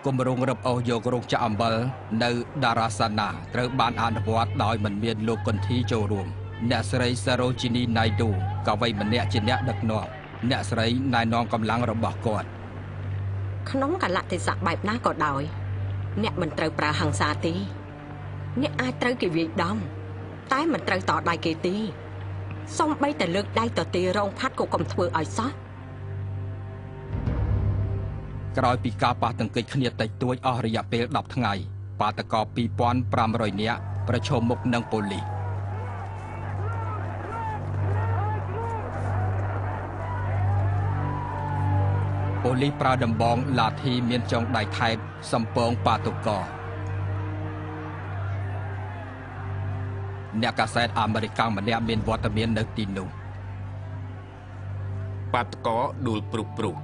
គម្រោងរឹបអូសយករោងចក្រអំបិលនៅដារ៉ាសាណាត្រូវបានអនុវត្តដោយមិនមានលោកកុនធីចូលរួមអ្នកស្រីសារ៉ូជីនីណៃឌូក៏វ័យម្នាក់ជាអ្នកដឹកនាំអ្នកស្រីណែនាំកម្លាំងរបស់គាត់ក្នុងកលៈទេសៈបែបណាក៏ដោយអ្នកមិនត្រូវប្រើហិង្សាទេអ្នកអាចត្រូវគេវាយដំតែមិនត្រូវតដៃគេទេសូម្បីតែលើកដៃទៅទីរងផាត់ក៏កុំធ្វើឲ្យសោះក្រោយពីការប៉ះទង្គិចគ្នាតិចតួចអស់រយៈពេល10ថ្ងៃបាតកោ 2500 នាក់ប្រឈមមុខនឹងប៉ូលីសប៉ូលីសប្រើដំបងឡាធីមានចុងដៃថែបសំពងបាតុកោអ្នកកាសែតអាមេរិកម្នាក់មានវត្តមាននៅទីនោះបាតុកោដួលព្រុស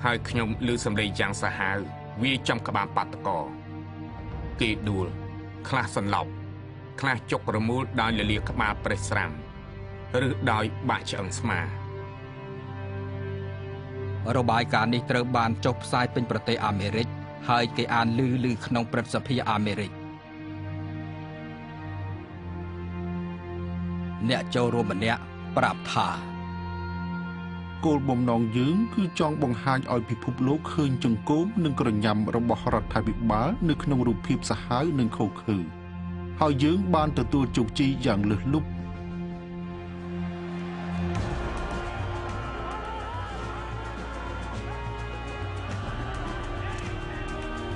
ហើយខ្ញុំឮសំឡេងយ៉ាងសាហាវវាចំក្បាលបាតុកោគេដួលខ្លះសន្លប់ខ្លះចុករមូលដោយលលាក្បាលប្រេះស្រាំឬដោយបាក់ឆ្អឹងស្មារបាយការណ៍នេះត្រូវបានចុះផ្សាយពេញប្រទេសអាមេរិកហើយគេអានឮក្នុងព្រឹទ្ធសភាអាមេរិកអ្នកចូលរួមម្នាក់ប្រាប់ថាគោលបំណងយើងគឺចង់បង្ហាញឲ្យពិភពលោកឃើញចង្កូមនិងក្រញាំរបស់រដ្ឋាភិបាលនៅក្នុងរូបភាពសាហាវនិងខុសខើហើយយើងបានទទួលជោគជ័យយ៉ាងលើសលប់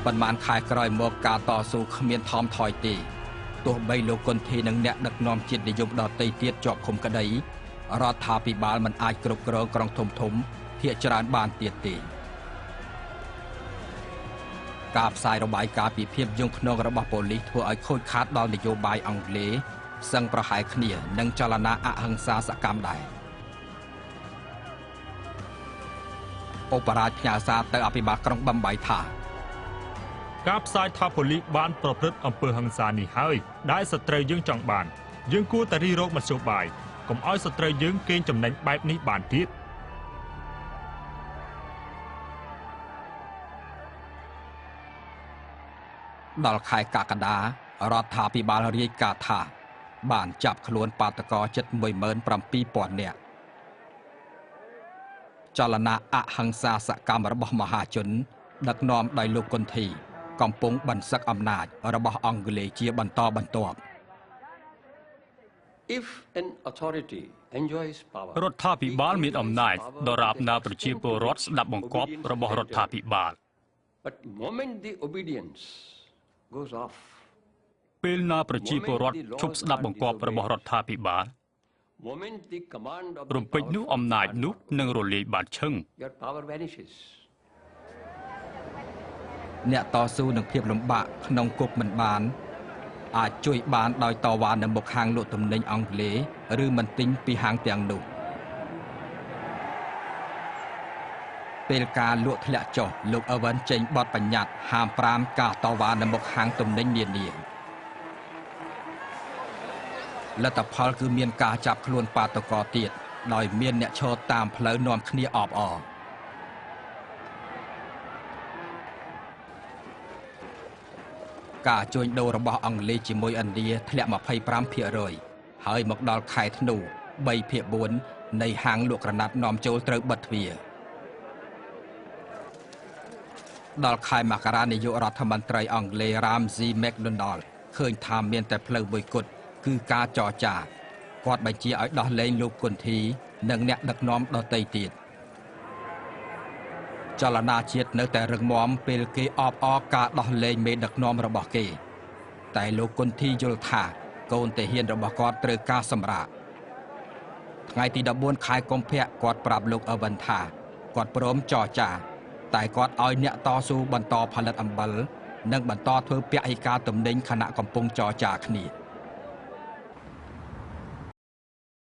ប៉ុន្មានខែក្រោយមកការតស៊ូគ្មានថមថយទេទោះបីលោកកុនធីនិងអ្នកដឹកនាំជាតិនិយមដទៃទៀតជាប់ឃុំក្តីរដ្ឋាភិបាលមិនអាចគ្រប់គ្រងក្រុងធំភាគច្រើនបានទៀតទេការផ្សាយរបាយការណ៍ពីភាពយង់ឃ្នងរបស់ប៉ូលីសធ្វើឲ្យខូចខាតដល់នយោបាយអង់គ្លេសឹងប្រហែលគ្នានឹងចលនាអហិង្សាសកម្មដែរឧបរាជផ្ញើសារទៅអភិបាលក្រុងបំបីថាការផ្សាយថាប៉ូលីសបានប្រព្រឹត្តអំពើហិង្សានេះហើយដែលសត្រូវយើងចង់បានយើងគួរតែរិះរោចមធ្យោបាយកុំឲ្យសត្រូវយើងកេងចំណេញបែបនេះបានទៀតដល់ខែកក្កដារដ្ឋាភិបាលរាយការណ៍ថាបានចាប់ខ្លួនបាតកោជិត 17,000 នាក់ចលនាអហិង្សាសកម្មរបស់មហាជនដឹកនាំដោយលោកកុនធីកំពុងបន្សឹកអំណាចរបស់អង់គ្លេសជាបន្តបន្ទាប់រដ្ឋាភិបាលមានអំណាចដរាបណាប្រជាពលរដ្ឋស្ដាប់បង្គាប់របស់រដ្ឋាភិបាលពេលណាប្រជាពលរដ្ឋឈប់ស្ដាប់បង្គាប់របស់រដ្ឋាភិបាលរំពេចនោះអំណាចនោះនឹងរលាយបាត់ឈឹងអ្នកតស៊ូនឹងភាពលំបាកក្នុងគុកមិនបានអាចជួយបានដោយតវ៉ានៅមុខហាងលក់ទំនិញអង់គ្លេសឬមិនទិញពីហាងទាំងនោះពេលការលក់ធ្លាក់ចុះលោកអឺវិនចេញបទបញ្ញត្តិហាម5ការតវ៉ានៅមុខហាងទំនិញនានាលទ្ធផលគឺមានការចាប់ខ្លួនបាតុករទៀតដោយមានអ្នកឈរតាមផ្លូវនាំគ្នាអបអរការជួញដូររបស់អង់គ្លេសជាមួយឥណ្ឌាធ្លាក់ 25% ហើយមកដល់ខែធ្នូ 3/4 នៃហាងលក់ក្រណាត់នាំចូលត្រូវបិទទ្វារដល់ខែមករានាយករដ្ឋមន្ត្រីអង់គ្លេស Ramsay MacDonald ឃើញថាមានតែផ្លូវមួយគត់គឺការចរចាគាត់បញ្ជាឲ្យដោះលែងលោកកុនធីនិងអ្នកដឹកនាំដទៃទៀតចលនាជាតិនៅតែរឹងមាំពេលគេអបអរការដោះលែងមេដឹកនាំរបស់គេតែលោកកុនធីយល់ថាកូនទាហានរបស់គាត់ត្រូវការសម្រាកថ្ងៃទី 14 ខែកុម្ភៈគាត់ប្រាប់លោកអឺវិនថាគាត់ព្រមចរចាតែគាត់ឲ្យអ្នកតស៊ូបន្តផលិតអំបិលនិងបន្តធ្វើពហិការទំនិញខណៈកំពុងចរចាគ្នា